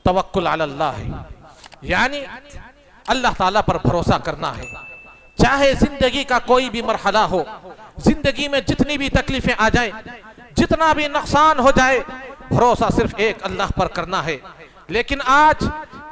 توکل علی اللہ ہے، یعنی اللہ تعالیٰ پر بھروسہ کرنا ہے، چاہے زندگی کا کوئی بھی مرحلہ ہو، زندگی میں جتنی بھی تکلیفیں آ جائیں، جتنا بھی نقصان ہو جائے، بھروسہ صرف ایک اللہ پر کرنا ہے۔ لیکن آج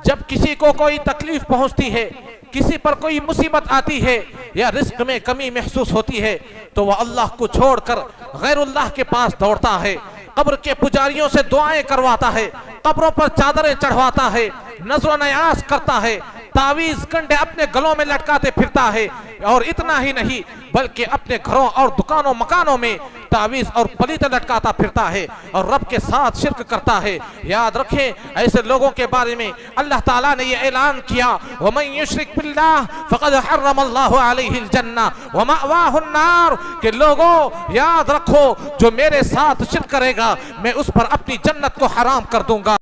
جب کسی کو کوئی تکلیف پہنچتی ہے، کسی پر کوئی مصیبت آتی ہے یا رزق میں کمی محسوس ہوتی ہے، تو وہ اللہ کو چھوڑ کر غیر اللہ کے پاس دوڑتا ہے، قبر کے پجاریوں سے دعائیں کرواتا ہے، قبروں پر چادریں چڑھواتا ہے، نذر و نیاز کرتا ہے، تعویذ کنڈے اپنے گلوں میں لٹکاتے پھرتا ہے، اور اتنا ہی نہیں بلکہ اپنے گھروں اور دکانوں مکانوں میں تعویذ اور پلیتے لٹکاتا پھرتا ہے اور رب کے ساتھ شرک کرتا ہے۔ یاد رکھیں ایسے لوگوں کے بارے میں اللہ تعالیٰ نے یہ اعلان کیا، وَمَن يُشْرِكْ بِاللَّهِ فَقَدْ حَرَّمَ اللَّهُ عَلَيْهِ الْجَنَّةَ وَمَأْوَاهُ النَّارُ، کہ لوگوں یاد رکھو جو میرے ساتھ شرک کرے گا میں اس پر اپنی جنت کو حرام کر دوں گا۔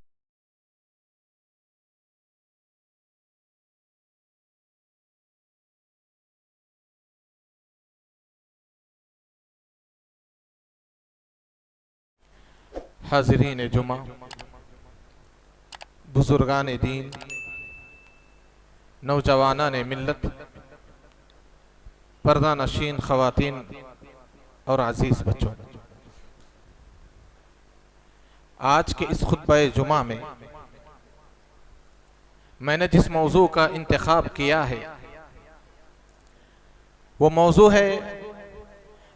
حاضرین جمعہ، بزرگان دین، نوجوانان ملت، پردہ نشین خواتین اور عزیز بچوں، آج کے اس خطبہ جمعہ میں نے جس موضوع کا انتخاب کیا ہے وہ موضوع ہے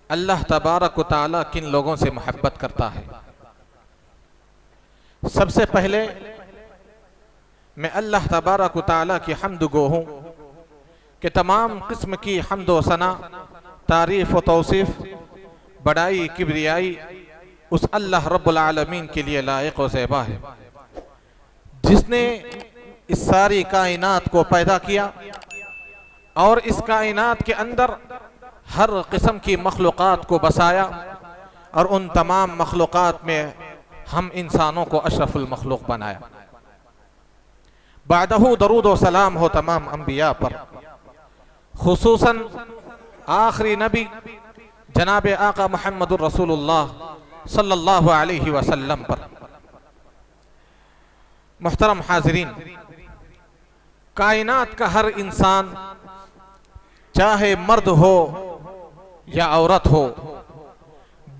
اللہ تبارک و تعالیٰ کن لوگوں سے محبت کرتا ہے۔ سب سے پہلے میں اللہ تبارک و تعالیٰ کی حمد گو ہوں کہ تمام قسم کی حمد و ثنا، تعریف و توصیف، بڑائی کبریائی اس اللہ رب العالمین کے لیے لائق و زیبا ہے، جس نے اس ساری کائنات کو پیدا کیا اور اس کائنات کے اندر ہر قسم کی مخلوقات کو بسایا، اور ان تمام مخلوقات میں ہم انسانوں کو اشرف المخلوق بنایا۔ بعدہ درود و سلام ہو تمام انبیاء پر، خصوصاً آخری نبی جناب آقا محمد الرسول اللہ صلی اللہ علیہ وسلم پر۔ محترم حاضرین، کائنات کا ہر انسان، چاہے مرد ہو یا عورت ہو،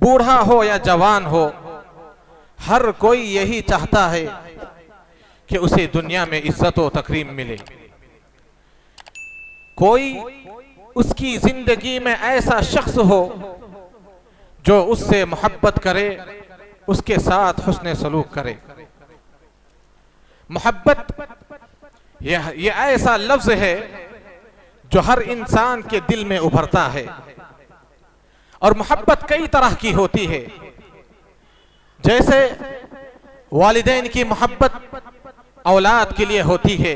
بوڑھا ہو یا جوان ہو، ہر کوئی یہی چاہتا ہے کہ اسے دنیا میں عزت و تکریم ملے۔ کوئی اس کی زندگی میں ایسا شخص ہو جو اس سے محبت کرے، اس کے ساتھ حسن سلوک کرے۔ محبت یہ ایسا لفظ ہے جو ہر انسان کے دل میں ابھرتا ہے، اور محبت کئی طرح کی ہوتی ہے، جیسے والدین کی محبت اولاد کے لیے ہوتی ہے،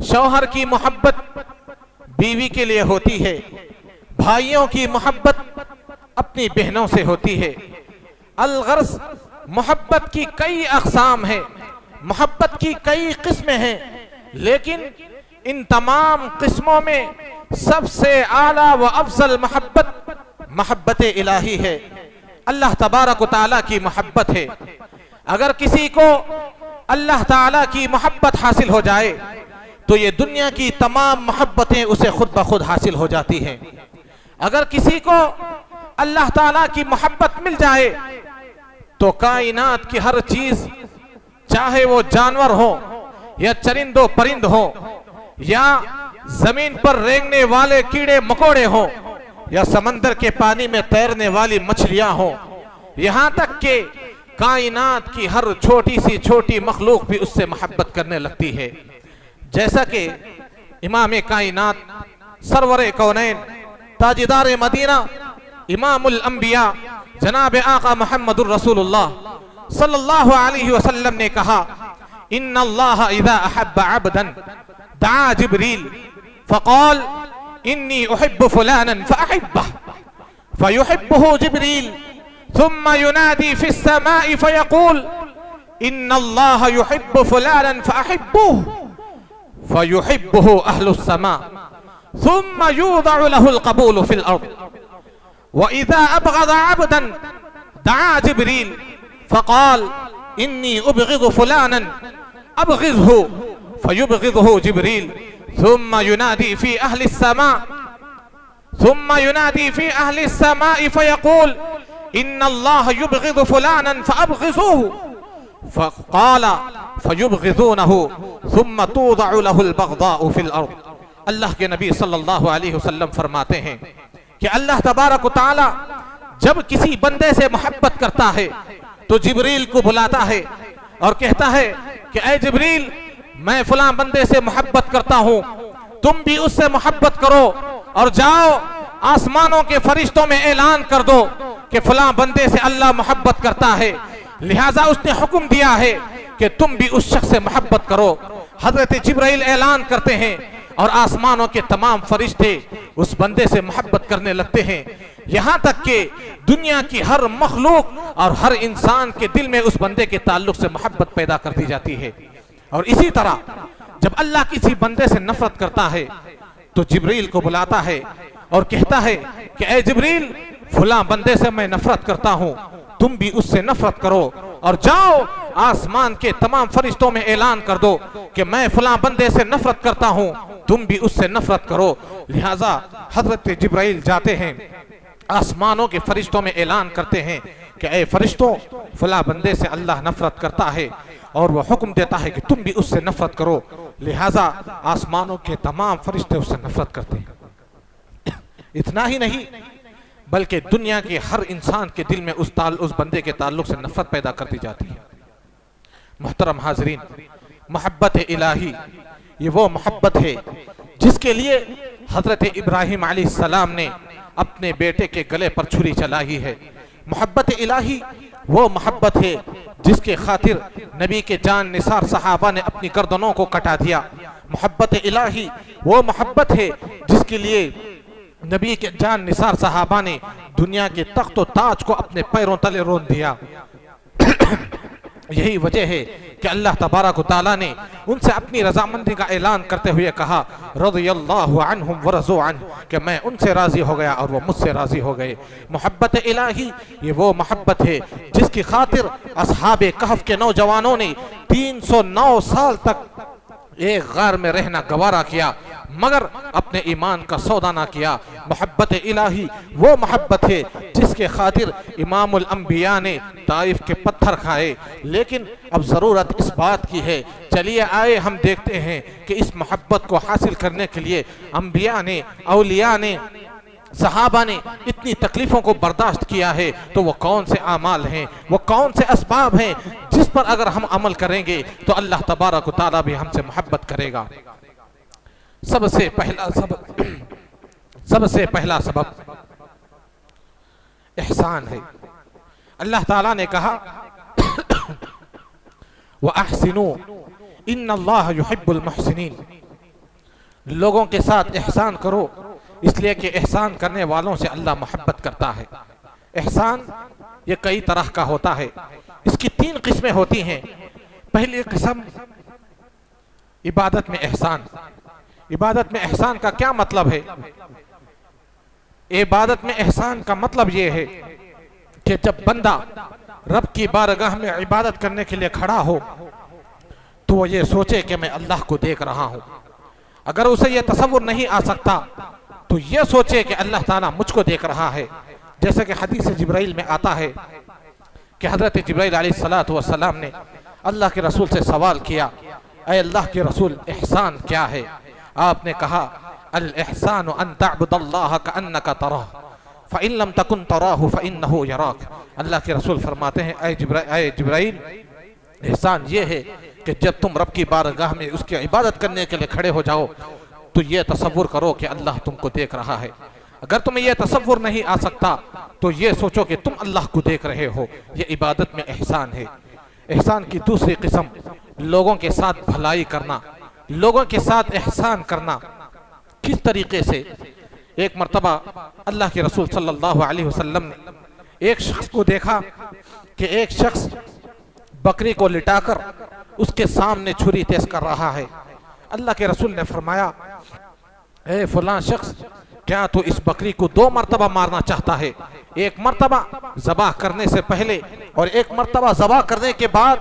شوہر کی محبت بیوی کے لیے ہوتی ہے، بھائیوں کی محبت اپنی بہنوں سے ہوتی ہے۔ الغرض محبت کی کئی اقسام ہیں، محبت کی کئی قسمیں ہیں، لیکن ان تمام قسموں میں سب سے اعلیٰ و افضل محبت محبت الہی ہے، اللہ تبارک و تعالیٰ کی محبت ہے۔ اگر کسی کو اللہ تعالیٰ کی محبت حاصل ہو جائے تو یہ دنیا کی تمام محبتیں اسے خود بخود حاصل ہو جاتی ہیں۔ اگر کسی کو اللہ تعالیٰ کی محبت مل جائے تو کائنات کی ہر چیز، چاہے وہ جانور ہو یا چرند و پرند ہو، یا زمین پر رینگنے والے کیڑے مکوڑے ہوں، یا سمندر کے پانی میں تیرنے والی مچھلیاں ہوں، یہاں تک کہ کائنات کی ہر چھوٹی سی چھوٹی مخلوق بھی اس سے محبت کرنے لگتی ہے۔ جیسا کہ امام کائنات، سرور کونین، تاجدار مدینہ، امام الانبیاء جناب آقا محمد الرسول اللہ صلی اللہ علیہ وسلم نے کہا، ان اللہ اذا احب عبدا دعا جبریل فقال انی احب فلانا فاحبه فيحبه جبریل ثم ينادي في السماء فيقول ان الله يحب فلانا فاحبه فيحبه اهل السماء ثم يوضع له القبول في الارض واذا ابغض عبدا دعا جبريل فقال اني ابغض فلانا أبغضه فيبغضه جبريل ثم ينادي في أهل السماء فيقول إن الله يبغض فلانا فأبغضوه فقال فيبغضونه ثم توضع له البغضاء في الأرض. اللہ کے نبی صلی اللہ علیہ وسلم فرماتے ہیں کہ اللہ تبارک و تعالی جب کسی بندے سے محبت کرتا ہے تو جبریل کو بلاتا ہے اور کہتا ہے کہ اے جبریل میں فلاں بندے سے محبت کرتا ہوں، تم بھی اس سے محبت کرو اور جاؤ آسمانوں کے فرشتوں میں اعلان کر دو کہ فلاں بندے سے اللہ محبت کرتا ہے، لہٰذا اس نے حکم دیا ہے کہ تم بھی اس شخص سے محبت کرو۔ حضرت جبرائیل اعلان کرتے ہیں اور آسمانوں کے تمام فرشتے اس بندے سے محبت کرنے لگتے ہیں، یہاں تک کہ دنیا کی ہر مخلوق اور ہر انسان کے دل میں اس بندے کے تعلق سے محبت پیدا کر دی جاتی ہے۔ اور اسی طرح جب اللہ کسی بندے سے نفرت کرتا ہے تو جبریل کو بلاتا ہے اور کہتا ہے کہ اے جبریل فلاں بندے سے میں نفرت کرتا ہوں، تم بھی اس سے نفرت کرو اور جاؤ آسمان کے تمام فرشتوں میں اعلان کر دو کہ میں فلاں بندے سے نفرت کرتا ہوں، تم بھی اس سے نفرت کرو۔ لہٰذا حضرت جبرائیل جاتے ہیں آسمانوں کے فرشتوں میں اعلان کرتے ہیں کہ اے فرشتوں فلاں بندے سے اللہ نفرت کرتا ہے اور وہ حکم دیتا ہے کہ تم بھی اس سے نفرت کرو، لہٰذا آسمانوں کے تمام فرشتے اس سے نفرت کرتے ہیں۔ اتنا ہی نہیں بلکہ دنیا کے ہر انسان کے دل میں اس بندے کے تعلق سے نفرت پیدا کر دی جاتی ہے۔ محترم حاضرین، محبت الہی یہ وہ محبت ہے جس کے لیے حضرت ابراہیم علیہ السلام نے اپنے بیٹے کے گلے پر چھری چلائی ہے۔ محبت الہی وہ محبت ہے جس کے خاطر نبی کے جان نثار صحابہ نے اپنی گردنوں کو کٹا دیا۔ محبت الہی وہ محبت ہے جس کے لیے نبی کے جان نثار صحابہ نے دنیا کے تخت و تاج کو اپنے پیروں تلے رون دیا۔ یہی وجہ ہے کہ اللہ تبارک و تعالیٰ نے ان سے اپنی رضامندی کا اعلان کرتے ہوئے کہا رضی اللہ عنہم ورضوا عنہ، کہ میں ان سے راضی ہو گیا اور وہ مجھ سے راضی ہو گئے۔ محبت الہی یہ وہ محبت ہے جس کی خاطر اصحاب کہف کے نوجوانوں نے 309 سال تک ایک غار میں رہنا گوارا کیا مگر اپنے ایمان کا سودا نہ کیا۔ محبت الہی وہ محبت ہے جس کے خاطر امام الانبیاء نے طائف کے پتھر کھائے، لیکن اب ضرورت اس بات کی ہے، چلیے آئے ہم دیکھتے ہیں کہ اس محبت کو حاصل کرنے کے لیے انبیاء نے، اولیاء نے، صحابہ نے اتنی تکلیفوں کو برداشت کیا ہے، تو وہ کون سے اعمال ہیں، وہ کون سے اسباب ہیں جس پر اگر ہم عمل کریں گے تو اللہ تبارک و تعالیٰ بھی ہم سے محبت کرے گا۔ سب سے پہلا سبب احسان ہے۔ اللہ تعالیٰ نے کہا وَأَحْسِنُوا إِنَّ اللَّهَ يُحِبُّ الْمُحْسِنِينَ، لوگوں کے ساتھ احسان کرو اس لیے کہ احسان کرنے والوں سے اللہ محبت کرتا ہے۔ احسان یہ کئی طرح کا ہوتا ہے، اس کی 3 قسمیں ہوتی ہیں۔ پہلی قسم عبادت میں احسان۔ عبادت میں احسان کا کیا مطلب ہے؟ عبادت میں احسان کا مطلب یہ ہے کہ جب بندہ رب کی بارگاہ میں عبادت کرنے کے لیے کھڑا ہو تو وہ یہ سوچے کہ میں اللہ کو دیکھ رہا ہوں۔ اگر اسے یہ تصور نہیں آ سکتا تو یہ سوچے کہ اللہ تعالیٰ مجھ کو دیکھ رہا ہے، جیسے کہ حدیث جبرائیل میں آتا ہے کہ حضرت جبرائیل علیہ السلام نے اللہ کے رسول سے سوال کیا، اے اللہ کے رسول احسان کیا ہے؟ آپ نے کہا الاحسان ان تعبد اللہ کأنک تراہ فإن لم تکن تراہ فإنہ یراک۔ اللہ کے رسول فرماتے ہیں اے جبرائیل احسان یہ ہے کہ جب تم رب کی بارگاہ میں اس کی عبادت کرنے کے لیے کھڑے ہو جاؤ تو یہ تصور کرو کہ اللہ تم کو دیکھ رہا ہے۔ اگر تمہیں یہ تصور نہیں آ سکتا تو یہ سوچو کہ تم اللہ کو دیکھ رہے ہو۔ یہ عبادت میں احسان ہے۔ احسان کی دوسری قسم لوگوں کے ساتھ بھلائی کرنا، لوگوں کے ساتھ احسان کرنا۔ کس طریقے سے؟ ایک مرتبہ اللہ کے رسول صلی اللہ علیہ وسلم نے ایک شخص کو دیکھا کہ ایک شخص بکری کو لٹا کر اس کے سامنے چھری تیز کر رہا ہے۔ اللہ کے رسول نے فرمایا اے فلاں شخص، کیا تو اس بکری کو 2 مرتبہ مارنا چاہتا ہے؟ ایک مرتبہ ذبح کرنے سے پہلے اور ایک مرتبہ ذبح کرنے کے بعد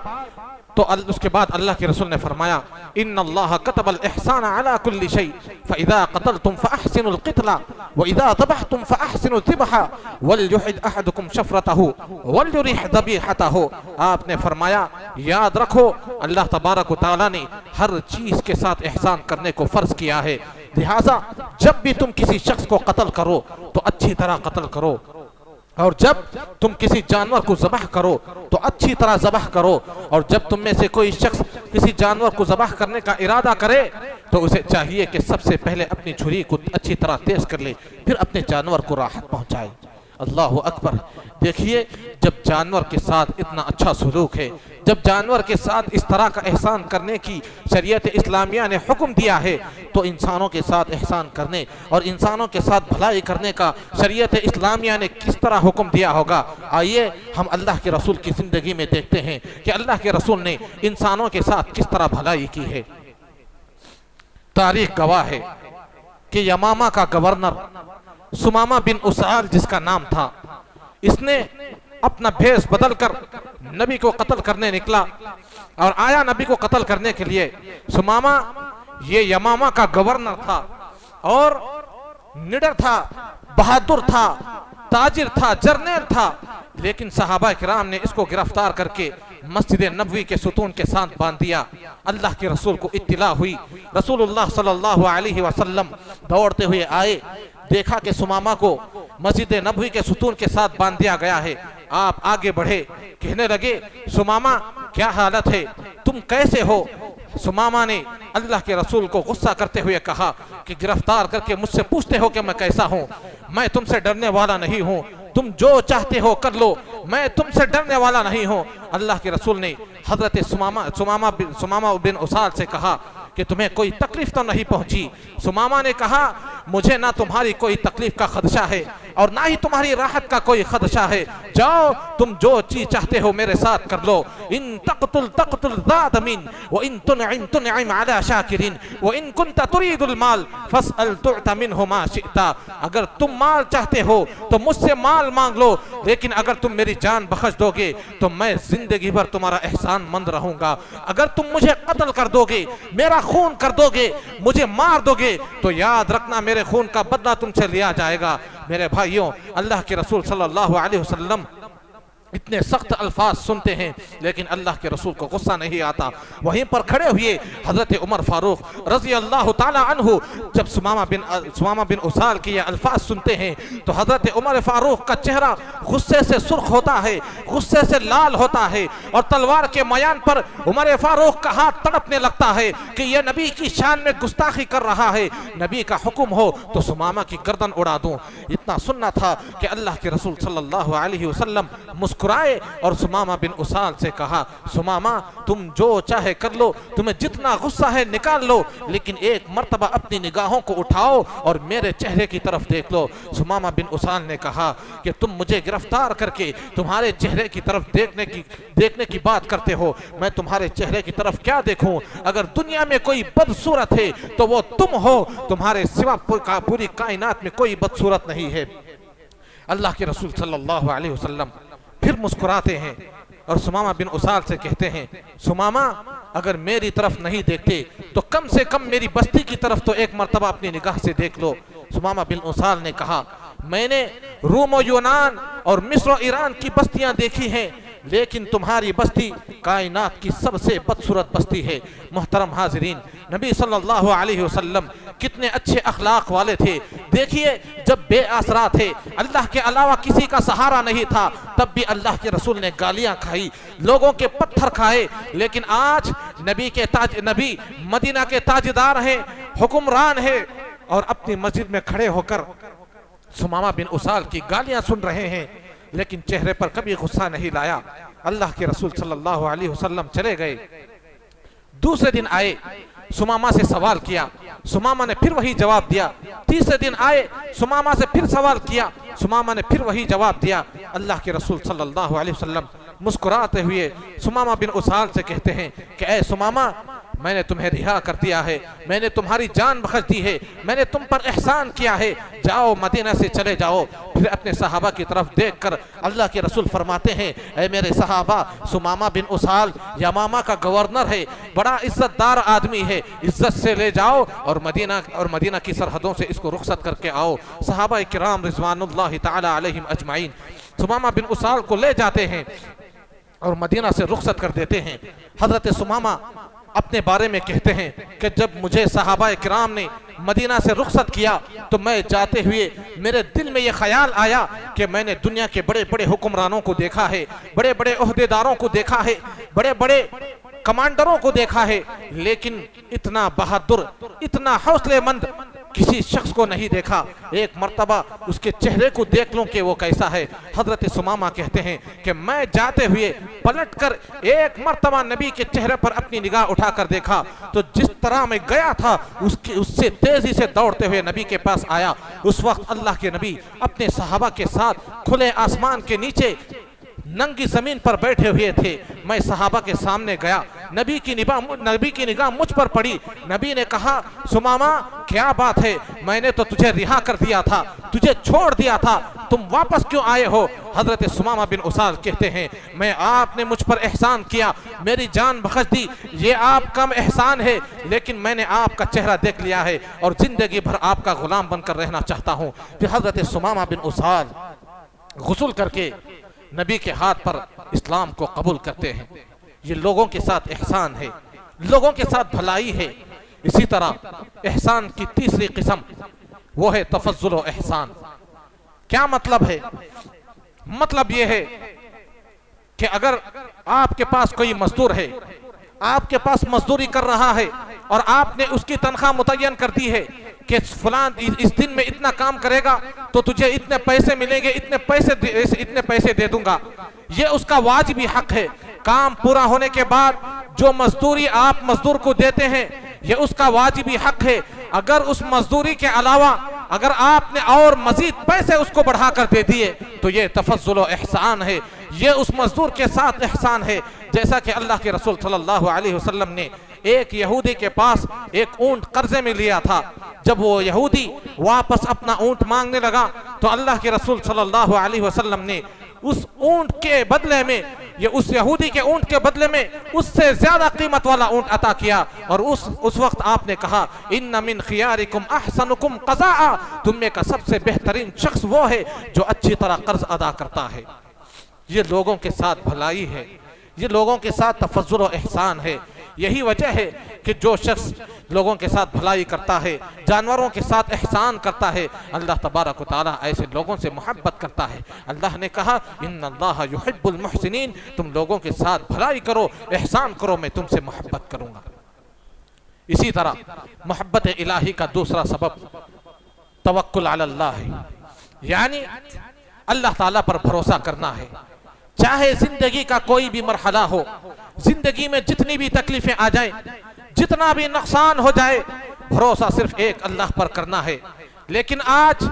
تو اس کے بعد اللہ کے رسول نے فرمایا ان اللہ کتب الاحسان علی کل شیء فاذا قتلتم فاحسنوا القتل واذا ذبحتم فاحسنوا الذبح وليحد احدكم شفرته وليريح ذبيحته. آپ نے فرمایا یاد رکھو اللہ تبارک و تعالی نے ہر چیز کے ساتھ احسان کرنے کو فرض کیا ہے، لہٰذا جب بھی تم کسی شخص کو قتل کرو تو اچھی طرح قتل کرو، اور جب تم کسی جانور کو ذبح کرو تو اچھی طرح ذبح کرو، اور جب تم میں سے کوئی شخص کسی جانور کو ذبح کرنے کا ارادہ کرے تو اسے چاہیے کہ سب سے پہلے اپنی چھری کو اچھی طرح تیز کر لے، پھر اپنے جانور کو راحت پہنچائے. اللہ اکبر. دیکھیے جب جانور کے ساتھ اتنا اچھا سلوک ہے، جب جانور کے ساتھ اس طرح کا احسان کرنے کی شریعت اسلامیہ نے حکم دیا ہے تو انسانوں کے ساتھ احسان کرنے اور انسانوں کے ساتھ بھلائی کرنے کا شریعت اسلامیہ نے کس طرح حکم دیا ہوگا. آئیے ہم اللہ کے رسول کی زندگی میں دیکھتے ہیں کہ اللہ کے رسول نے انسانوں کے ساتھ کس طرح بھلائی کی ہے. تاریخ گواہ ہے کہ یمامہ کا گورنر سمامہ بن اسال جس کا نام تھا، اس نے اپنا بھیس بدل کر نبی کو قتل کرنے نکلا اور آیا نبی کو قتل کرنے کے لیے. سمامہ یہ یمامہ کا گورنر تھا اور نڈر تھا، بہادر تھا، تاجر تھا، جرنیل تھا، لیکن صحابہ کرام نے اس کو گرفتار کر کے مسجد نبوی کے ستون کے ساتھ باندھ دیا. اللہ کے رسول کو اطلاع ہوئی، رسول اللہ صلی اللہ علیہ وسلم دوڑتے ہوئے آئے، دیکھا کہ سمامہ کو مسجد نبوی کے ستون کے ساتھ باندھ دیا گیا ہے. آپ آگے بڑھے، کہنے لگے سمامہ کیا حالت ہے، تم کیسے ہو؟ سمامہ نے اللہ کے رسول کو غصہ کرتے ہوئے کہا کہ گرفتار کر کے مجھ سے پوچھتے ہو کہ میں کیسا ہوں؟ میں تم سے ڈرنے والا نہیں ہوں، تم جو چاہتے ہو کر لو، میں تم سے ڈرنے والا نہیں ہوں. اللہ کے رسول نے حضرت سمامہ بن اسال سے کہا کہ تمہیں کوئی تکلیف تو نہیں پہنچی؟ سمامہ نے کہا مجھے نہ تمہاری کوئی تکلیف کا خدشہ ہے اور نہ ہی تمہاری راحت کا کوئی خدشہ ہے، جاؤ تم جو چیز چاہتے ہو میرے ساتھ کر لو. ان تقتل تقتل ذات من وان تنعم تنعم على شاکرین وان كنت تريد المال فاسأل تعط منه ما شئت. اگر تم مال چاہتے ہو تو مجھ سے مال مانگ لو، لیکن اگر تم میری جان بخش دو گے تو میں زندگی بھر تمہارا احسان مند رہوں گا. اگر تم مجھے قتل کر دو گے، میرا خون کر دو گے، مجھے مار دو گے تو یاد رکھنا میرے خون کا بدلہ تم سے لیا جائے گا. میرے بھائیوں، اللہ کے رسول صلی اللہ علیہ وسلم اتنے سخت الفاظ سنتے ہیں لیکن اللہ کے رسول کو غصہ نہیں آتا. وہیں پر کھڑے ہوئے حضرت عمر فاروق رضی اللہ تعالی عنہ جب سمامہ بن اسال کے یہ الفاظ سنتے ہیں تو حضرت عمر فاروق کا چہرہ غصے سے سرخ ہوتا ہے، غصے سے لال ہوتا ہے، اور تلوار کے میان پر عمر فاروق کا ہاتھ تڑپنے لگتا ہے کہ یہ نبی کی شان میں گستاخی کر رہا ہے، نبی کا حکم ہو تو سمامہ کی گردن اڑا دوں. اتنا سننا تھا کہ اللہ کے رسول صلی اللہ علیہ وسلم مسکرائے اور سمامہ بن اسال سے کہا سمامہ تم جو چاہے کر لو، تمہیں جتنا غصہ ہے نکال لو، لیکن ایک مرتبہ اپنی نگاہوں کو اٹھاؤ اور میرے چہرے کی طرف دیکھ لو. سمامہ بن اسال نے کہا کہ تم مجھے گرفتار کر کے تمہارے چہرے کی طرف دیکھنے کی بات کرتے ہو، میں تمہارے چہرے کی طرف کیا دیکھوں؟ اگر دنیا میں کوئی بدصورت ہے تو وہ تم ہو، تمہارے سوا پوری کائنات میں کوئی بدصورت نہیں ہے. اللہ کے رسول صلی اللہ علیہ وسلم پھر مسکراتے ہیں اور سمامہ بن اسال سے کہتے ہیں سمامہ اگر میری طرف نہیں دیکھتے تو کم سے کم میری بستی کی طرف تو ایک مرتبہ اپنی نگاہ سے دیکھ لو. سمامہ بن اسال نے کہا میں نے روم و یونان اور مصر و ایران کی بستیاں دیکھی ہیں لیکن تمہاری بستی کائنات کی سب سے بدصورت بستی ہے. محترم حاضرین، نبی صلی اللہ علیہ وسلم کتنے اچھے اخلاق والے تھے. دیکھیے جب بے آسرا تھے، اللہ کے علاوہ کسی کا سہارا نہیں تھا، تب بھی اللہ کے رسول نے گالیاں کھائی، لوگوں کے پتھر کھائے، لیکن آج نبی مدینہ کے تاجدار ہیں، حکمران ہیں، اور اپنی مسجد میں کھڑے ہو کر سمامہ بن اسال کی گالیاں سن رہے ہیں لیکن چہرے پر کبھی غصہ نہیں لایا. اللہ کے رسول صلی اللہ علیہ وسلم چلے گئے. دوسرے دن آئے، سمامہ سے سوال کیا، سمامہ نے پھر وہی جواب دیا. تیسرے دن آئے، سمامہ سے پھر سوال کیا، سمامہ نے پھر وہی جواب دیا. اللہ کے رسول صلی اللہ علیہ وسلم مسکراتے ہوئے سمامہ بن اسال سے کہتے ہیں کہ اے سمامہ میں نے تمہیں رہا کر دیا ہے، میں نے تمہاری جان بخش دی ہے، میں نے تم پر احسان کیا ہے، جاؤ مدینہ سے چلے جاؤ۔ پھر اپنے صحابہ کی طرف دیکھ کر اللہ کے رسول فرماتے ہیں اے میرے صحابہ، سمامہ بن اسال یمامہ کا گورنر ہے، بڑا عزت دار آدمی ہے، عزت سے لے جاؤ اور مدینہ کی سرحدوں سے اس کو رخصت کر کے آؤ۔ صحابہ کرام رضوان اللہ تعالی علیہم اجمعین سمامہ بن اسال کو لے جاتے ہیں اور مدینہ سے رخصت کر دیتے ہیں۔ حضرت سمامہ اپنے بارے میں کہتے ہیں کہ جب مجھے صحابہ کرام نے مدینہ سے رخصت کیا تو میں جاتے ہوئے میرے دل میں یہ خیال آیا کہ میں نے دنیا کے بڑے بڑے حکمرانوں کو دیکھا ہے، بڑے بڑے عہدیداروں کو دیکھا ہے، بڑے بڑے کمانڈروں کو دیکھا ہے، لیکن اتنا بہادر، اتنا حوصلے مند کسی شخص کو نہیں دیکھا۔ ایک مرتبہ اس کے چہرے کو دیکھ لوں کہ وہ کیسا ہے۔ حضرت سمامہ کہتے ہیں کہ میں جاتے ہوئے پلٹ کر ایک مرتبہ نبی کے چہرے پر اپنی نگاہ اٹھا کر دیکھا تو جس طرح میں گیا تھا اس سے تیزی سے دوڑتے ہوئے نبی کے پاس آیا۔ اس وقت اللہ کے نبی اپنے صحابہ کے ساتھ کھلے آسمان کے نیچے ننگی زمین پر بیٹھے ہوئے تھے۔ میں صحابہ کے سامنے گیا، نبی کی نگاہ مجھ پر پڑی۔ نبی نے کہا سمامہ کیا بات ہے، میں نے تو تجھے رہا کر دیا تھا، تجھے چھوڑ دیا تھا، تم واپس کیوں آئے ہو؟ حضرت سمامہ بن اسال کہتے ہیں میں آپ نے مجھ پر احسان کیا، میری جان بخش دی، یہ آپ کا احسان ہے، لیکن میں نے آپ کا چہرہ دیکھ لیا ہے اور زندگی بھر آپ کا غلام بن کر رہنا چاہتا ہوں۔ پھر حضرت سمامہ بن اسال غسل کر کے نبی کے ہاتھ پر اسلام کو قبول کرتے ہیں۔ یہ لوگوں کے ساتھ احسان ہے، لوگوں کے ساتھ بھلائی ہے۔ اسی طرح احسان کی تیسری قسم وہ ہے تفضل و احسان۔ کیا مطلب ہے؟ مطلب یہ ہے کہ اگر آپ کے پاس کوئی مزدور ہے، آپ کے پاس مزدوری کر رہا ہے اور آپ نے اس کی تنخواہ متعین کر دی ہے کہ فلان اس دن میں اتنا کام کرے گا تو تجھے اتنے پیسے ملیں گے، اتنے پیسے دے دوں گا، یہ اس کا واجبی حق ہے۔ کام پورا ہونے کے بعد جو مزدوری آپ مزدور کو دیتے ہیں یہ اس کا واجبی حق ہے۔ اگر اس مزدوری کے علاوہ اگر آپ نے اور مزید پیسے اس کو بڑھا کر دے دیے تو یہ تفضل و احسان ہے، یہ اس مزدور کے ساتھ احسان ہے۔ جیسا کہ اللہ کے رسول صلی اللہ علیہ وسلم نے ایک یہودی کے پاس ایک اونٹ قرضے میں لیا تھا، جب وہ یہودی واپس اپنا اونٹ مانگنے لگا تو اللہ کے رسول صلی اللہ علیہ وسلم نے اس اونٹ کے بدلے میں اس یہودی کے اونٹ کے بدلے میں اس سے زیادہ قیمت والا اونٹ عطا کیا، اور اس وقت آپ نے کہا ان من خیارکم احسنکم قضاء، تم میں کا سب سے بہترین شخص وہ ہے جو اچھی طرح قرض ادا کرتا ہے۔ یہ لوگوں کے ساتھ بھلائی ہے، یہ لوگوں کے ساتھ تفضل و احسان ہے۔ یہی وجہ ہے کہ جو شخص لوگوں کے ساتھ بھلائی کرتا ہے، جانوروں کے ساتھ احسان کرتا ہے، اللہ تبارک و تعالیٰ ایسے لوگوں سے محبت کرتا ہے۔ اللہ نے کہا ان اللہ یحب المحسنین، تم لوگوں کے ساتھ بھلائی کرو، احسان کرو، میں تم سے محبت کروں گا۔ اسی طرح محبت الہی کا دوسرا سبب توکل علی اللہ ہے، یعنی اللہ تعالیٰ پر بھروسہ کرنا ہے۔ چاہے زندگی کا کوئی بھی مرحلہ ہو، زندگی میں جتنی بھی تکلیفیں آ جائیں، جتنا بھی نقصان ہو جائے، بھروسہ صرف ایک اللہ پر کرنا ہے۔ لیکن آج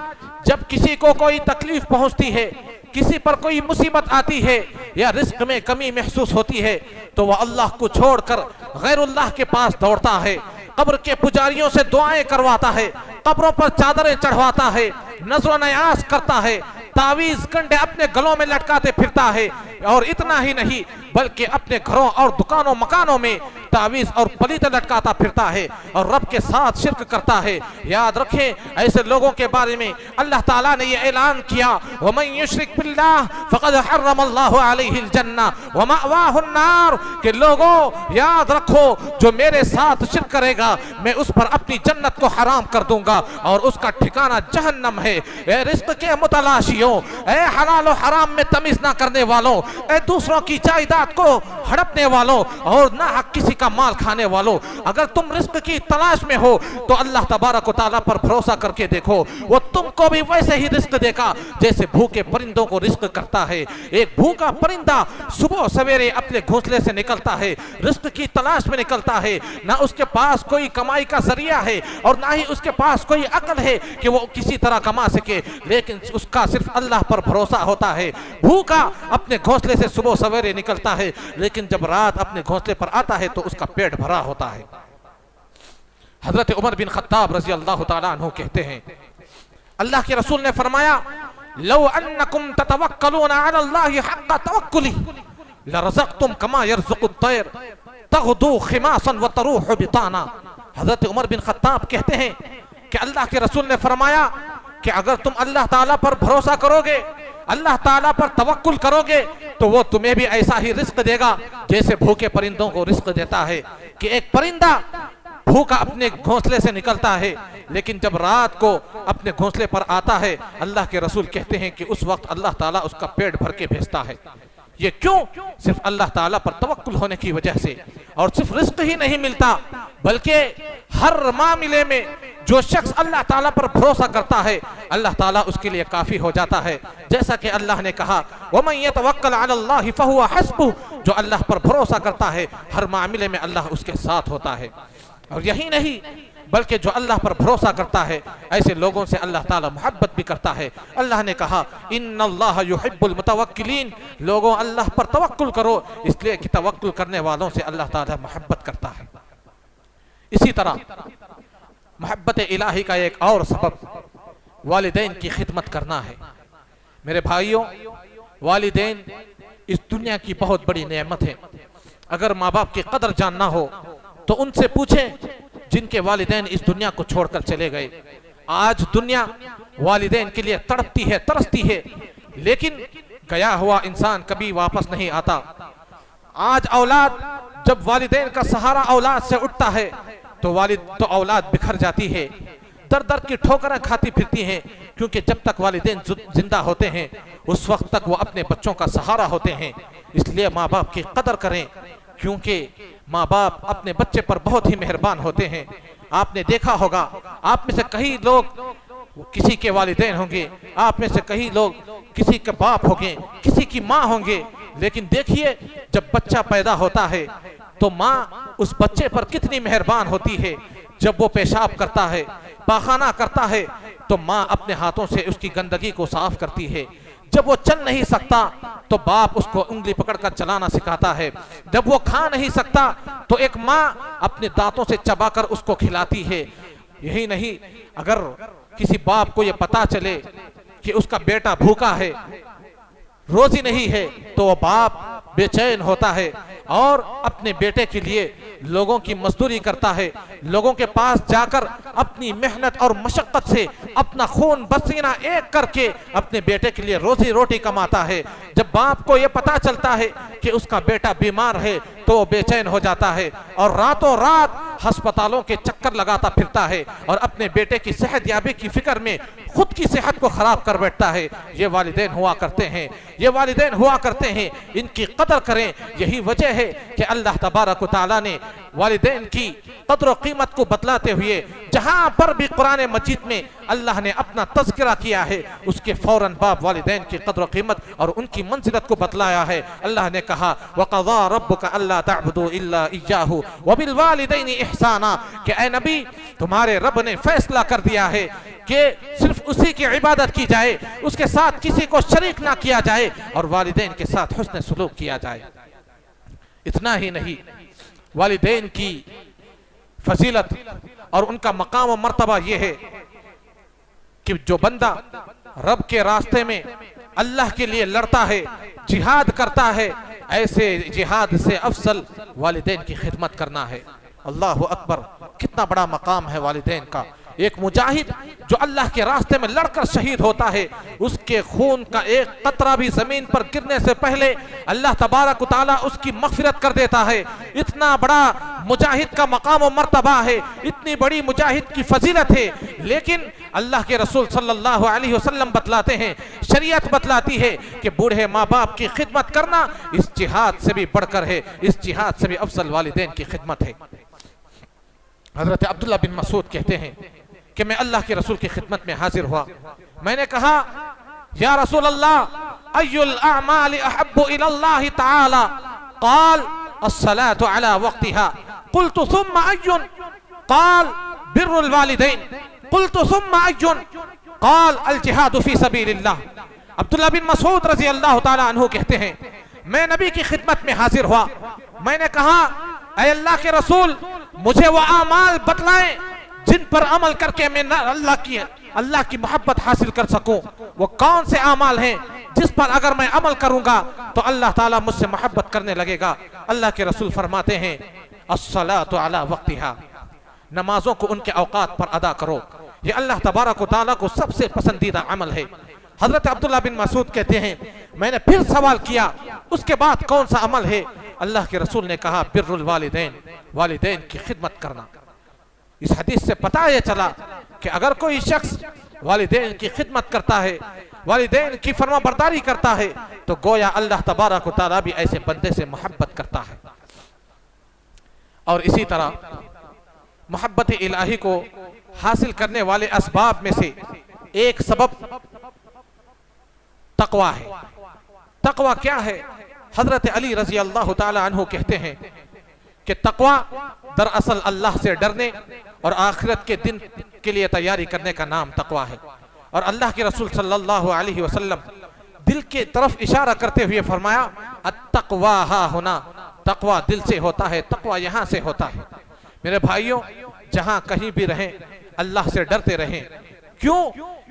جب کسی کو کوئی تکلیف پہنچتی ہے، کسی پر کوئی مصیبت آتی ہے یا رزق میں کمی محسوس ہوتی ہے تو وہ اللہ کو چھوڑ کر غیر اللہ کے پاس دوڑتا ہے، قبر کے پجاریوں سے دعائیں کرواتا ہے، قبروں پر چادریں چڑھواتا ہے، نذر و نیاز کرتا ہے، تعویذ کنڈے اپنے گلوں میں لٹکاتے پھرتا ہے، اور اتنا ہی نہیں بلکہ اپنے گھروں اور دکانوں مکانوں میں تعویذ اور پلیتے لٹکاتا پھرتا ہے اور رب کے ساتھ شرک کرتا ہے۔ یاد رکھیں ایسے لوگوں کے بارے میں اللہ تعالیٰ نے یہ اعلان کیا وَمَن يُشْرِكْ بِاللَّهِ فَقَدْ حَرَّمَ اللَّهُ عَلَيْهِ الْجَنَّةَ وَمَأْوَاهُ النَّارُ، کہ لوگوں یاد رکھو جو میرے ساتھ شرک کرے گا میں اس پر اپنی جنت کو حرام کر دوں گا اور اس کا ٹھکانہ جہنم ہے۔ اے رزق کے متلاشیوں، اے حلال و حرام میں تمیز نہ کرنے والوں، اے دوسروں کی جائیداد کو ہڑپنے والوں اور ناحق کسی کا مال کھانے والوں، اگر تم رزق کی تلاش میں ہو تو اللہ تبارک و تعالیٰ پر بھروسہ کر کے دیکھو، وہ تم کو بھی ویسے ہی رزق دے گا جیسے بھوکے پرندوں کو رزق کرتا ہے۔ ایک بھوکا پرندہ صبح سویرے اپنے گھونسلے سے نکلتا ہے، رزق کی تلاش میں نکلتا ہے، نہ اس کے پاس کوئی کمائی کا ذریعہ ہے اور نہ ہی اس کے پاس کوئی عقل ہے کہ وہ کسی طرح کما سکے، لیکن اس کا صرف اللہ پر بھروسہ ہوتا ہے، بھوکا اپنے گھونسلے سے صبح سویرے نکلتا ہے، لیکن جب رات اپنے گھونسلے پر آتا ہے تو اس کا پیٹ بھرا ہوتا ہے۔ حضرت عمر بن خطاب رضی اللہ تعالیٰ عنہ کہتے ہیں، اللہ کے رسول نے فرمایا لو انکم تتوکلون علی اللہ حق توکلی لرزقتم کما یرزق الطیر تغدو خماسا وتروح بطانا۔ حضرت عمر بن خطاب کہتے ہیں کہ اللہ کے رسول نے فرمایا کہ اگر تم اللہ تعالیٰ پر بھروسہ کرو گے، اللہ تعالیٰ پر توکل کرو گے تو وہ تمہیں بھی ایسا ہی رزق دے گا جیسے بھوکے پرندوں کو رزق دیتا ہے، کہ ایک پرندہ بھوکا اپنے گھونسلے سے نکلتا ہے لیکن جب رات کو اپنے گھونسلے پر آتا ہے، اللہ کے رسول کہتے ہیں کہ اس وقت اللہ تعالیٰ اس کا پیٹ بھر کے بھیجتا ہے۔ یہ کیوں؟ صرف اللہ تعالیٰ پر توکل ہونے کی وجہ سے۔ اور صرف رزق ہی نہیں ملتا بلکہ ہر معاملے میں جو شخص اللہ تعالیٰ پر بھروسہ کرتا ہے اللہ تعالیٰ اس کے لیے کافی ہو جاتا ہے، جیسا کہ اللہ نے کہا وَمَن يَتَوَكَّلْ عَلَى اللَّهِ فَهُوَ حَسْبُهُ، جو اللہ پر بھروسہ کرتا ہے ہر معاملے میں اللہ اس کے ساتھ ہوتا ہے۔ اور یہی نہیں بلکہ جو اللہ پر بھروسہ کرتا ہے ایسے لوگوں سے اللہ تعالیٰ محبت بھی کرتا ہے۔ اللہ نے کہا ان اللہ یحب المتوکلین، لوگوں اللہ پر توکل کرو، اس لیے کہ توکل کرنے والوں سے اللہ تعالیٰ محبت کرتا ہے۔ اسی طرح محبت الہی کا ایک اور سبب والدین کی خدمت کرنا ہے۔ میرے بھائیوں، والدین اس دنیا کی بہت بڑی نعمت ہے۔ اگر ماں باپ کی قدر جاننا ہو تو ان سے پوچھیں جن کے والدین اس دنیا کو چھوڑ کر چلے گئے۔ آج دنیا والدین کے لیے تڑپتی ہے، ترستی ہے، لیکن گیا ہوا انسان کبھی واپس نہیں آتا۔ آج اولاد جب والدین کا سہارا اولاد سے اٹھتا ہے تو اولاد بکھر جاتی ہے، در در کی ٹھوکریں کھاتی پھرتی ہیں، کیونکہ جب تک والدین زندہ ہوتے ہیں اس وقت تک وہ اپنے بچوں کا سہارا ہوتے ہیں۔ اس لیے ماں باپ کی قدر کریں، کیونکہ ماں باپ اپنے بچے پر بہت ہی مہربان ہوتے ہیں۔ آپ نے دیکھا ہوگا، آپ میں سے کئی لوگ کسی کے والدین ہوں گے، آپ میں سے کئی لوگ کسی کے باپ ہوں گے، کسی کی ماں ہوں گے، لیکن دیکھیے جب بچہ پیدا ہوتا ہے تو ماں اس بچے پر کتنی مہربان ہوتی ہے۔ جب وہ پیشاب کرتا ہے، پاخانہ کرتا ہے تو ماں اپنے ہاتھوں سے اس کی گندگی کو صاف کرتی ہے۔ جب وہ چل نہیں سکتا تو باپ اس کو انگلی پکڑ کر چلانا سکھاتا ہے۔ جب وہ کھا نہیں سکتا تو ایک ماں اپنے دانتوں سے چبا کر اس کو کھلاتی ہے۔ یہی نہیں، اگر کسی باپ کو یہ پتا چلے کہ اس کا بیٹا بھوکا ہے، روزی نہیں ہے، تو وہ باپ بے چین ہوتا ہے اور اپنے بیٹے کے لیے لوگوں کی مزدوری کرتا ہے، لوگوں کے پاس جا کر اپنی محنت اور مشقت سے اپنا خون پسینہ ایک کر کے اپنے بیٹے کے لیے روزی روٹی کماتا ہے۔ جب باپ کو یہ پتا چلتا ہے کہ اس کا بیٹا بیمار ہے تو وہ بے چین ہو جاتا ہے اور راتوں رات ہسپتالوں کے چکر لگاتا پھرتا ہے اور اپنے بیٹے کی صحت یابی کی فکر میں خود کی صحت کو خراب کر بیٹھتا ہے۔ یہ والدین ہوا کرتے ہیں، یہ والدین ہوا کرتے ہیں، ان کی قدر کریں۔ یہی وجہ ہے کہ اللہ تبارک و تعالیٰ نے والدین کی قدر و قیمت کو بتلاتے ہوئے جہاں پر بھی قرآن مجید میں اللہ نے اپنا تذکرہ کیا ہے اس کے فوراً بعد والدین کی قدر و قیمت اور ان کی منزلت کو بتلایا ہے۔ اللہ نے کہا وَقَضَىٰ رَبُّكَ أَلَّا تَعْبُدُوا إِلَّا إِيَّاهُ وَبِالْوَالِدَيْنِ إِحْسَانًا، کہ اے نبی تمہارے رب نے فیصلہ کر دیا ہے کہ صرف اسی کی عبادت کی جائے، اس کے ساتھ کسی کو شریک نہ کیا جائے اور والدین کے ساتھ حسن سلوک کیا جائے۔ اتنا ہی نہیں، والدین کی فضیلت اور ان کا مقام و مرتبہ یہ ہے کہ جو بندہ رب کے راستے میں اللہ کے لیے لڑتا ہے، جہاد کرتا ہے، ایسے جہاد سے افضل والدین کی خدمت کرنا ہے۔ اللہ اکبر، کتنا بڑا مقام ہے والدین کا۔ ایک مجاہد جو اللہ کے راستے میں لڑ کر شہید ہوتا ہے، اس کے خون کا ایک قطرہ بھی زمین پر گرنے سے پہلے اللہ تبارک و تعالیٰ اس کی مغفرت کر دیتا ہے۔ اتنا بڑا مجاہد کا مقام و مرتبہ ہے، اتنی بڑی مجاہد کی فضیلت ہے، لیکن اللہ کے رسول صلی اللہ علیہ وسلم بتلاتے ہیں، شریعت بتلاتی ہے کہ بوڑھے ماں باپ کی خدمت کرنا اس جہاد سے بھی بڑھ کر ہے، اس جہاد سے بھی افضل والدین کی خدمت ہے۔ حضرت عبداللہ بن مسعود کہتے ہیں کہ میں اللہ کے رسول کی خدمت میں حاضر ہوا، میں نے کہا یا رسول اللہ ای الاعمال احب الى اللہ تعالی؟ قال الصلاة على وقتها۔ قلت ثم ای؟ قال بر الوالدین۔ قلت ثم ای؟ قال الجہاد فی سبیل اللہ۔ عبداللہ بن مسعود رضی اللہ تعالیٰ عنہ کہتے ہیں میں نبی کی خدمت میں حاضر ہوا، میں نے کہا اے اللہ کے رسول مجھے وہ اعمال بتلائیں جن پر عمل کر کے میں اللہ کی محبت حاصل کر سکوں، وہ کون سے اعمال ہیں جس پر اگر میں عمل کروں گا تو اللہ تعالیٰ مجھ سے محبت کرنے لگے گا؟ اللہ کے رسول فرماتے ہیں الصلاۃ علی وقتہا، نمازوں کو ان کے اوقات پر ادا کرو، یہ اللہ تبارک و تعالیٰ کو سب سے پسندیدہ عمل ہے۔ حضرت عبداللہ بن مسعود کہتے ہیں میں نے پھر سوال کیا اس کے بعد کون سا عمل ہے؟ اللہ کے رسول نے کہا بر الوالدین، والدین کی خدمت کرنا۔ اس حدیث سے پتہ یہ چلا کہ اگر کوئی شخص والدین کی خدمت کرتا ہے، والدین کی فرما برداری کرتا ہے، تو گویا اللہ تبارک و تعالیٰ بھی ایسے بندے سے محبت کرتا ہے۔ اور اسی طرح محبت الہی کو حاصل کرنے والے اسباب میں سے ایک سبب تقوی ہے۔ تقوی کیا ہے؟ حضرت علی رضی اللہ تعالی عنہ کہتے ہیں کہ تقوی دراصل اللہ سے ڈرنے اور آخرت کے دن کے لیے تیاری کرنے کا نام تقوی ہے۔ اور اللہ کے رسول صلی اللہ علیہ وسلم دل کے طرف اشارہ کرتے ہوئے فرمایا التقوی ہا ہونا، تقوی دل سے ہوتا ہے، تقوی یہاں سے ہوتا ہے۔ میرے بھائیوں جہاں کہیں بھی رہیں اللہ سے ڈرتے رہیں۔ کیوں؟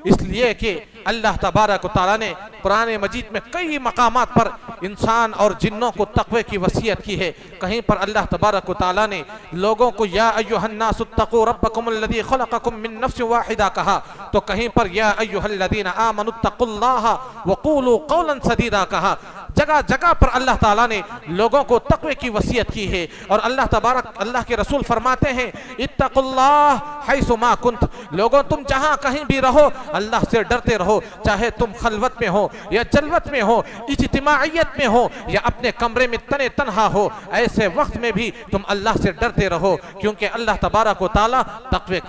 اس لیے کہ اللہ تبارک و تعالیٰ نے قرآن مجید میں کئی مقامات پر انسان اور جنوں کو تقوی کی وصیت کی ہے۔ کہیں پر اللہ تبارک و تعالیٰ نے لوگوں کو یا ایھا الناس اتقوا ربکم الذی خلقکم من نفس واحدہ کہا، تو کہیں پر یا ایھا الذین آمنوا اتقوا اللہ وقولوا قولا سدیدا کہا۔ جگہ جگہ پر اللہ تعالیٰ نے لوگوں کو تقوی کی وصیت کی ہے۔ اور اللہ کے رسول فرماتے ہیں اتقوا اللہ حیث ما کنت، لوگوں تم جہاں کہیں بھی رہو اللہ سے ڈرتے رہو، چاہے تم خلوت میں ہو یا جلوت میں ہو، اجتماعیت میں ہو یا اپنے کمرے میں تنہا ہو، ایسے وقت میں بھی تم اللہ سے ڈرتے رہو، کیونکہ اللہ تبارک و تعالیٰ تقوی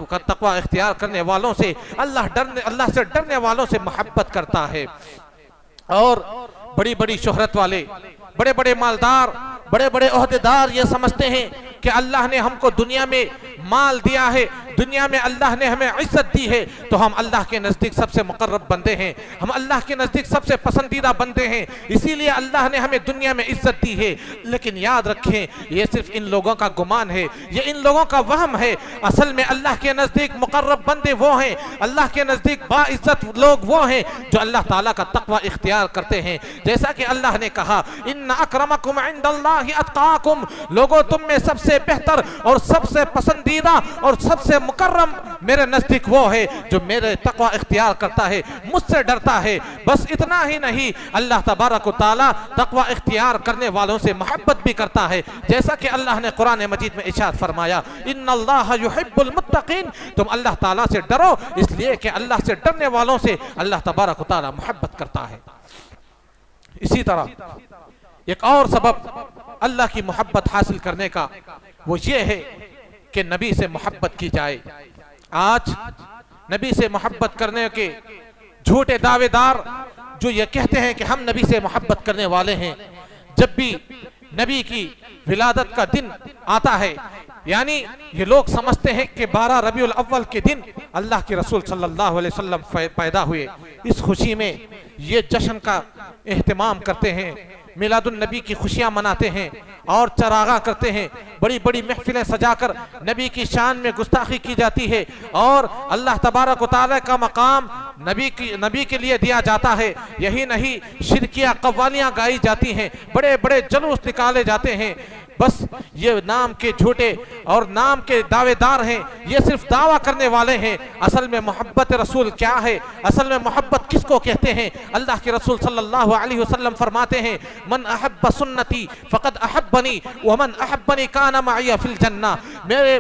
اختیار کرنے والوں سے اللہ سے ڈرنے والوں سے محبت کرتا ہے۔ اور بڑی بڑی شہرت والے، بڑے بڑے مالدار، بڑے بڑے عہدیدار یہ سمجھتے ہیں کہ اللہ نے ہم کو دنیا میں مال دیا ہے، دنیا میں اللہ نے ہمیں عزت دی ہے، تو ہم اللہ کے نزدیک سب سے مقرب بندے ہیں، ہم اللہ کے نزدیک سب سے پسندیدہ بندے ہیں، اسی لیے اللہ نے ہمیں دنیا میں عزت دی ہے۔ لیکن یاد رکھیں یہ صرف ان لوگوں کا گمان ہے، یہ ان لوگوں کا وہم ہے۔ اصل میں اللہ کے نزدیک مقرب بندے وہ ہیں، اللہ کے نزدیک باعزت لوگ وہ ہیں جو اللہ تعالیٰ کا تقوی اختیار کرتے ہیں۔ جیسا کہ اللہ نے کہا ان اکرمکم عند اللہ اتقاکم، لوگوں تم میں سب سے بہتر اور سب سے پسندیدہ اور سب سے مکرم میرے نزدیک وہ ہے جو میرے تقوی اختیار کرتا ہے، مجھ سے ڈرتا ہے۔ بس اتنا ہی نہیں، اللہ تبارک و تعالیٰ تقوی اختیار کرنے والوں سے محبت بھی کرتا ہے، جیسا کہ اللہ نے قرآن مجید میں ارشاد فرمایا ان اللہ یحب المتقین، تم اللہ تعالیٰ سے ڈرو اس لیے کہ اللہ سے ڈرنے والوں سے اللہ تبارک و تعالیٰ محبت کرتا ہے۔ اسی طرح ایک اور سبب اللہ کی محبت حاصل کرنے کا وہ یہ ہے کہ نبی سے محبت کی جائے۔ آج نبی سے محبت کرنے کے جھوٹے دعوے دار جو یہ کہتے ہیں کہ ہم نبی سے محبت کرنے والے ہیں، جب بھی نبی کی ولادت کا دن آتا ہے، یعنی یہ لوگ سمجھتے ہیں کہ 12 ربیع الاول کے دن اللہ کے رسول صلی اللہ علیہ وسلم پیدا ہوئے، اس خوشی میں یہ جشن کا اہتمام کرتے ہیں، میلاد النبی کی خوشیاں مناتے ہیں اور چراغاں کرتے ہیں، بڑی بڑی محفلیں سجا کر نبی کی شان میں گستاخی کی جاتی ہے، اور اللہ تبارک و تعالیٰ کا مقام نبی کے لیے دیا جاتا ہے۔ یہی نہیں، شرکیہ قوالیاں گائی جاتی ہیں، بڑے بڑے جلوس نکالے جاتے ہیں۔ بس یہ نام کے جھوٹے اور نام کے دعوے دار ہیں، یہ صرف دعویٰ کرنے والے ہیں۔ اصل میں محبت رسول کیا ہے؟ اصل میں محبت کس کو کہتے ہیں؟ اللہ کے رسول صلی اللہ علیہ وسلم فرماتے ہیں من احب سنتی فقد احبنی ومن احبنی کان معی فی الجنہ،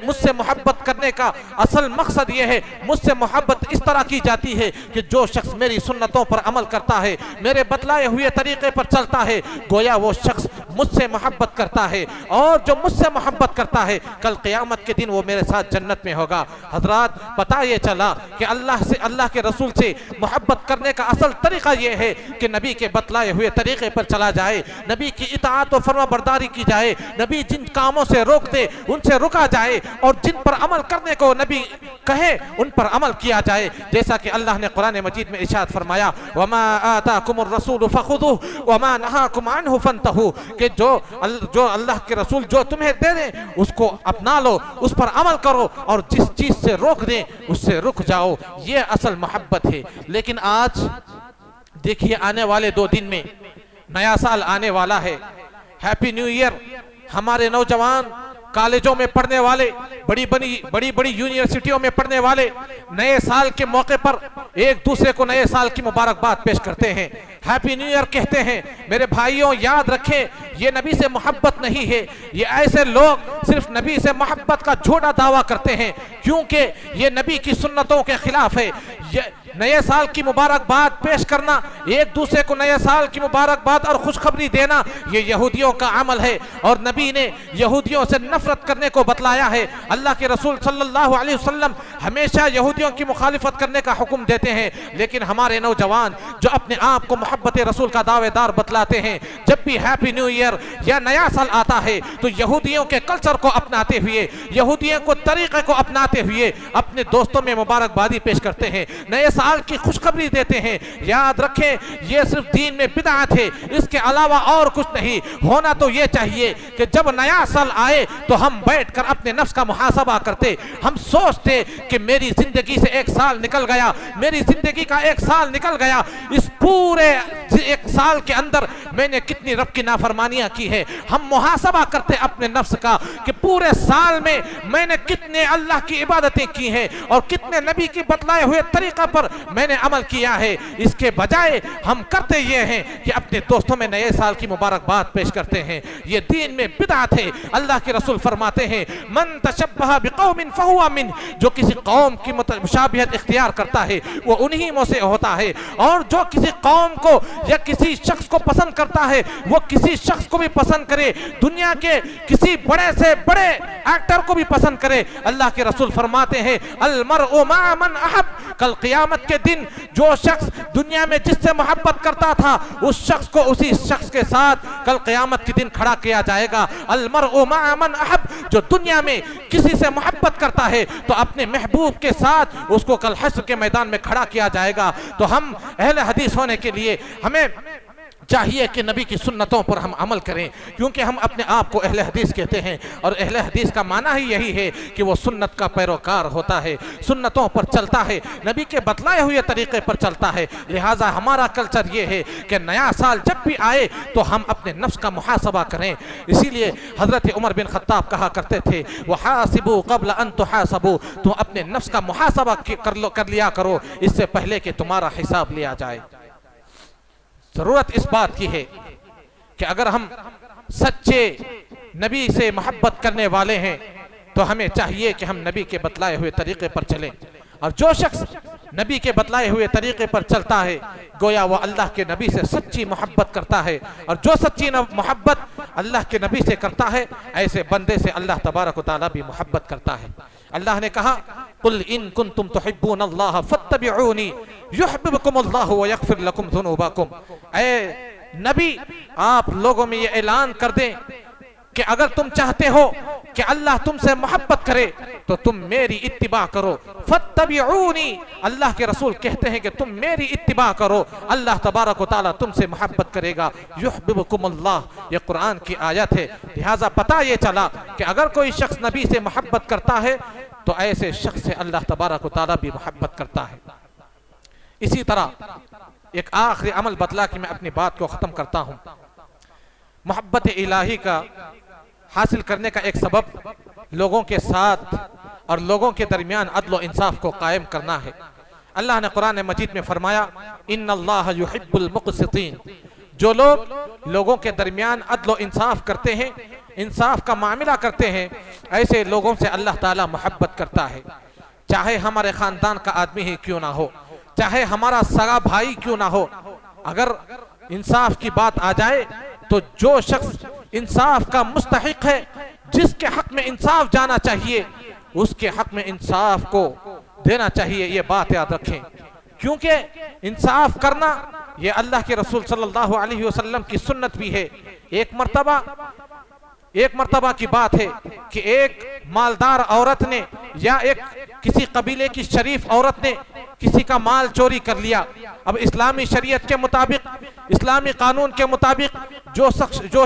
مجھ سے محبت کرنے کا اصل مقصد یہ ہے، مجھ سے محبت اس طرح کی جاتی ہے کہ جو شخص میری سنتوں پر عمل کرتا ہے، میرے بتلائے ہوئے طریقے پر چلتا ہے، گویا وہ شخص مجھ سے محبت کرتا ہے۔ اور جو مجھ سے محبت کرتا ہے کل قیامت کے دن وہ میرے ساتھ جنت میں ہوگا۔ حضرات پتہ یہ چلا کہ اللہ کے رسول سے محبت کرنے کا اصل طریقہ یہ ہے کہ نبی کے بتلائے ہوئے طریقے پر چلا جائے، نبی کی اطاعت و فرما برداری کی جائے، نبی جن کاموں سے روک دے ان سے رکا جائے، اور جن پر عمل کرنے کو نبی کہے ان پر عمل کیا جائے، جیسا کہ اللہ نے قرآن مجید میں ارشاد فرمایا وَمَا آتَاكُمُ الرَّسُولُ فَخُذُوهُ وَمَا نَهَاكُمْ عَنْهُ فَانْتَهُوا، کہ جو اللہ کے رسول جو تمہیں دے دیں اس کو اپنا لو، اس پر عمل کرو، اور جس چیز سے روک دیں اس سے رک جاؤ۔ یہ اصل محبت ہے۔ لیکن آج دیکھیے آنے والے 2 دن میں نیا سال آنے والا ہے، ہیپی نیو ایئر۔ ہمارے نوجوان کالجوں میں پڑھنے والے، بڑی یونیورسٹیوں میں پڑھنے والے نئے سال کے موقع پر ایک دوسرے کو نئے سال کی مبارکباد پیش کرتے ہیں، ہیپی نیو ایئر کہتے ہیں۔ میرے بھائیوں یاد رکھیں یہ نبی سے محبت نہیں ہے، یہ ایسے لوگ صرف نبی سے محبت کا جھوٹا دعویٰ کرتے ہیں، کیونکہ یہ نبی کی سنتوں کے خلاف ہے۔ نئے سال کی مبارکباد پیش کرنا، ایک دوسرے کو نئے سال کی مبارکباد اور خوشخبری دینا، یہ یہودیوں کا عمل ہے، اور نبی نے یہودیوں سے نفرت کرنے کو بتلایا ہے۔ اللہ کے رسول صلی اللہ علیہ وسلم ہمیشہ یہودیوں کی مخالفت کرنے کا حکم دیتے ہیں، لیکن ہمارے نوجوان جو اپنے آپ کو محبت رسول کا دعوے دار بتلاتے ہیں، جب بھی ہیپی نیو ایئر یا نیا سال آتا ہے تو یہودیوں کے کلچر کو اپناتے ہوئے، یہودیوں کو طریقے کو اپناتے ہوئے اپنے دوستوں میں مبارکبادی پیش کرتے ہیں، نئے سال کی خوشخبری دیتے ہیں۔ یاد رکھیں یہ صرف دین میں بدعت ہے، اس کے علاوہ اور کچھ نہیں۔ ہونا تو یہ چاہیے کہ جب نیا سال آئے تو ہم بیٹھ کر اپنے نفس کا محاسبہ کرتے، ہم سوچتے کہ میری زندگی سے 1 سال نکل گیا، میری زندگی کا 1 سال نکل گیا، اس پورے 1 سال کے اندر میں نے کتنی رب کی نافرمانیاں کی ہے۔ ہم محاسبہ کرتے اپنے نفس کا کہ پورے سال میں نے کتنے اللہ کی عبادتیں کی ہیں اور کتنے نبی کی بتلائے ہوئے طریقہ پر میں نے عمل کیا ہے۔ اس کے بجائے ہم کرتے یہ ہیں کہ اپنے دوستوں میں نئے سال کی مبارکباد پیش کرتے ہیں، یہ دین میں بدعت ہے۔ اللہ کے رسول فرماتے ہیں من تشبہ بقوم فہو من، جو کسی قوم کی مشابہت اختیار کرتا ہے وہ انہی میں سے ہوتا ہے، اور جو کسی قوم کو یا کسی شخص کو پسند کرتا ہے وہ کسی شخص کو بھی پسند کرے، دنیا کے کسی بڑے سے بڑے ایکٹر کو بھی پسند کرے۔ اللہ کے رسول فرماتے ہیں المرء مع من احب، کل قیامت کے دن جو شخص دنیا میں جس سے محبت کرتا تھا اس شخص کو اسی شخص کے ساتھ کل قیامت کے دن کھڑا کیا جائے گا۔ المرء مع من احب، جو دنیا میں کسی سے محبت کرتا ہے تو اپنے محبوب کے ساتھ اس کو کل حشر کے میدان میں کھڑا کیا جائے گا۔ تو ہم اہل حدیث ہونے کے لیے ہمیں چاہیے کہ نبی کی سنتوں پر ہم عمل کریں، کیونکہ ہم اپنے آپ کو اہل حدیث کہتے ہیں، اور اہل حدیث کا معنی ہی یہی ہے کہ وہ سنت کا پیروکار ہوتا ہے، سنتوں پر چلتا ہے، نبی کے بتلائے ہوئے طریقے پر چلتا ہے۔ لہٰذا ہمارا کلچر یہ ہے کہ نیا سال جب بھی آئے تو ہم اپنے نفس کا محاسبہ کریں۔ اسی لیے حضرت عمر بن خطاب کہا کرتے تھے وَحَاسِبُوا قَبْلَ أَن تُحَاسَبُوا، تم اپنے نفس کا محاسبہ کر لیا کرو اس سے پہلے کہ تمہارا حساب لیا جائے۔ ضرورت اس بات کی ہے کہ اگر ہم سچے نبی سے محبت کرنے والے ہیں تو ہمیں چاہیے کہ ہم نبی کے بتلائے ہوئے طریقے پر چلیں، اور جو شخص نبی کے بتلائے ہوئے طریقے پر چلتا ہے گویا وہ اللہ کے نبی سے سچی محبت کرتا ہے، اور جو سچی محبت اللہ کے نبی سے کرتا ہے ایسے بندے سے اللہ تبارک و تعالیٰ بھی محبت کرتا ہے۔ اللہ نے کہا قل ان کنتم تحبون اللہ فاتبعونی یحببکم اللہ ویغفر لکم ذنوبکم، اے نبی آپ لوگوں میں یہ اعلان کر دیں کہ اگر تم چاہتے ہو کہ اللہ تم سے محبت کرے تو تم میری اتباع کرو، فاتبعونی، اللہ کے رسول کہتے ہیں کہ تم میری اتباع کرو، اللہ تبارک و تعالیٰ تم سے محبت کرے گا، یحببکم اللہ، یہ قرآن کی آیت ہے۔ لہٰذا پتہ یہ چلا کہ اگر کوئی شخص نبی سے محبت کرتا ہے تو ایسے شخص سے اللہ تبارک و تعالیٰ بھی محبت کرتا ہے۔ اسی طرح ایک آخری عمل بتلا کہ میں اپنی بات کو ختم کرتا ہوں۔ محبت الہی کا حاصل کرنے کا ایک سبب لوگوں کے ساتھ اور لوگوں کے درمیان عدل و انصاف کو قائم کرنا ہے۔ اللہ نے قرآن مجید میں فرمایا ان اللہ یحب المقسطین، جو لوگ لوگوں کے درمیان عدل و انصاف کرتے ہیں، انصاف کا معاملہ کرتے ہیں، ایسے لوگوں سے اللہ تعالیٰ محبت کرتا ہے، چاہے ہمارے خاندان کا آدمی ہی کیوں نہ ہو، چاہے ہمارا سگا بھائی کیوں نہ ہو، اگر انصاف کی بات آ جائے تو جو شخص انصاف کا مستحق ہے، جس کے حق میں انصاف جانا چاہیے اس کے حق میں انصاف کو دینا چاہیے. یہ بات یاد رکھیں، کیونکہ انصاف کرنا یہ اللہ کے رسول صلی اللہ علیہ وسلم کی سنت بھی ہے. ایک مرتبہ کی بات ہے کہ ایک مالدار عورت نے یا ایک کسی قبیلے کی شریف عورت نے کسی کا مال چوری کر لیا. اب اسلامی شریعت کے مطابق، اسلامی قانون کے مطابق جو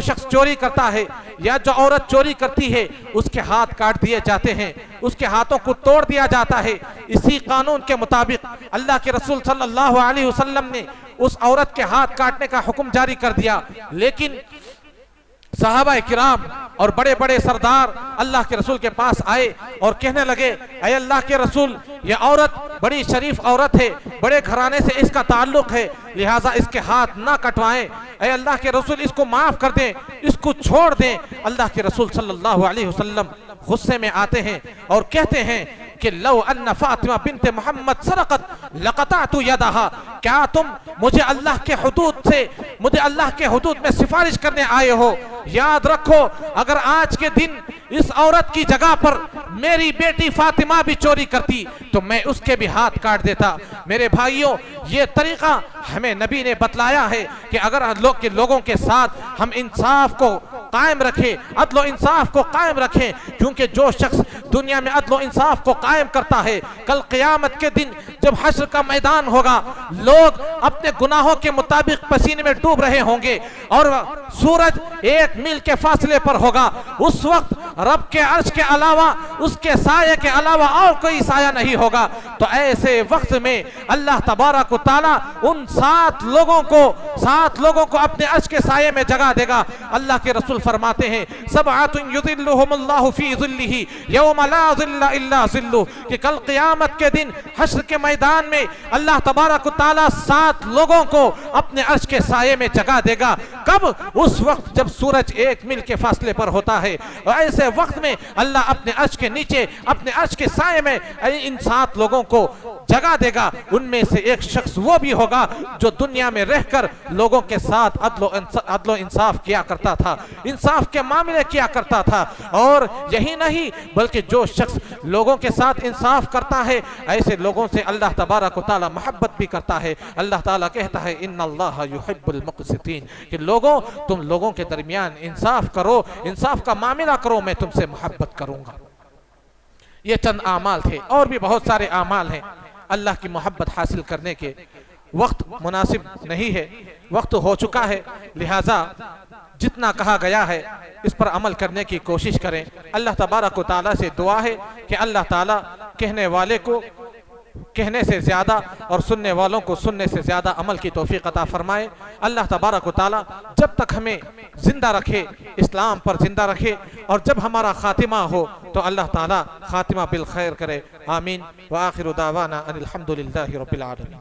شخص چوری کرتا ہے یا جو عورت چوری کرتی ہے اس کے ہاتھ کاٹ دیے جاتے ہیں، اس کے ہاتھوں کو توڑ دیا جاتا ہے. اسی قانون کے مطابق اللہ کے رسول صلی اللہ علیہ وسلم نے اس عورت کے ہاتھ کاٹنے کا حکم جاری کر دیا. لیکن صحابہ کرام اور بڑے بڑے سردار اللہ کے رسول کے پاس آئے اور کہنے لگے، اے اللہ کے رسول، یہ عورت بڑی شریف عورت ہے، بڑے گھرانے سے اس کا تعلق ہے، لہٰذا اس کے ہاتھ نہ کٹوائیں. اے اللہ کے رسول، اس کو معاف کر دیں، اس کو چھوڑ دیں. اللہ کے رسول صلی اللہ علیہ وسلم غصے میں آتے ہیں اور کہتے ہیں کہ لو ان فاطمہ بنت محمد سرقت لقطعت یدہا. کیا تم مجھے اللہ کے حدود میں سفارش کرنے آئے ہو؟ یاد رکھو، اگر آج کے دن اس عورت کی جگہ پر میری بیٹی فاطمہ بھی چوری کرتی تو میں اس کے بھی ہاتھ کاٹ دیتا. میرے بھائیوں، یہ طریقہ ہمیں نبی نے بتلایا ہے کہ اگر لوگوں کے ساتھ ہم انصاف کو قائم رکھیں، عدل و انصاف کو قائم رکھیں، کیونکہ جو شخص دنیا میں عدل و انصاف کو قائم کرتا ہے، کل قیامت کے دن جب حشر کا میدان ہوگا، لوگ اپنے گناہوں کے مطابق پسینے میں ڈوب رہے ہوں گے اور سورج 1 میل کے فاصلے پر ہوگا. اس وقت رب کے عرش کے علاوہ، اس کے سائے کے علاوہ اور کوئی سایہ نہیں ہوگا. تو ایسے وقت میں اللہ تبارک و تعالی ان 7 لوگوں کو اپنے عرش کے سائے میں جگہ دے گا. اللہ کے رسول فرماتے ہیں، سبعۃ یظلھم اللہ فی ظلہ یوم لا ظل الا ظلہ، کہ کل قیامت کے دن حشر کے میدان میں اللہ تبارک و تعالی 7 لوگوں کو اپنے عرش کے سائے میں جگہ دے گا. کب؟ اس وقت جب سورج 1 میل کے فاصلے پر ہوتا ہے. اور ایسے وقت میں اللہ اپنے عرش کے نیچے، اپنے عرش کے سائے میں ان 7 لوگوں کو جگہ دے گا. ان میں سے ایک شخص وہ بھی ہوگا جو دنیا میں رہ کر لوگوں کے ساتھ عدل و انصاف کیا کرتا تھا، انصاف کے معاملے کیا کرتا تھا. اور یہی نہیں بلکہ جو شخص لوگوں کے ساتھ انصاف کرتا ہے، ایسے لوگوں سے اللہ تبارک و تعالی محبت بھی کرتا ہے. اللہ تعالیٰ کہتا ہے، ان اللہ یحب المقسطین، کہ لوگوں تم لوگوں کے درمیان انصاف کرو، انصاف کا معاملہ کرو، میں تم سے محبت کروں گا. یہ چند اعمال تھے، اور بھی بہت سارے اعمال ہیں. اللہ کی محبت حاصل کرنے کے وقت مناسب نہیں ہے، وقت ہو چکا ہے، لہٰذا جتنا کہا گیا ہے اس پر عمل کرنے کی کوشش کریں. اللہ تبارک و تعالیٰ سے دعا ہے کہ اللہ تعالیٰ کہنے والے کو کہنے سے زیادہ اور سننے والوں کو سننے سے زیادہ عمل کی توفیق عطا فرمائے. اللہ تبارک و تعالیٰ جب تک ہمیں زندہ رکھے، اسلام پر زندہ رکھے، اور جب ہمارا خاتمہ ہو تو اللہ تعالیٰ خاتمہ بالخیر کرے. آمین. وآخر دعوانا ان الحمد للہ رب العالمین.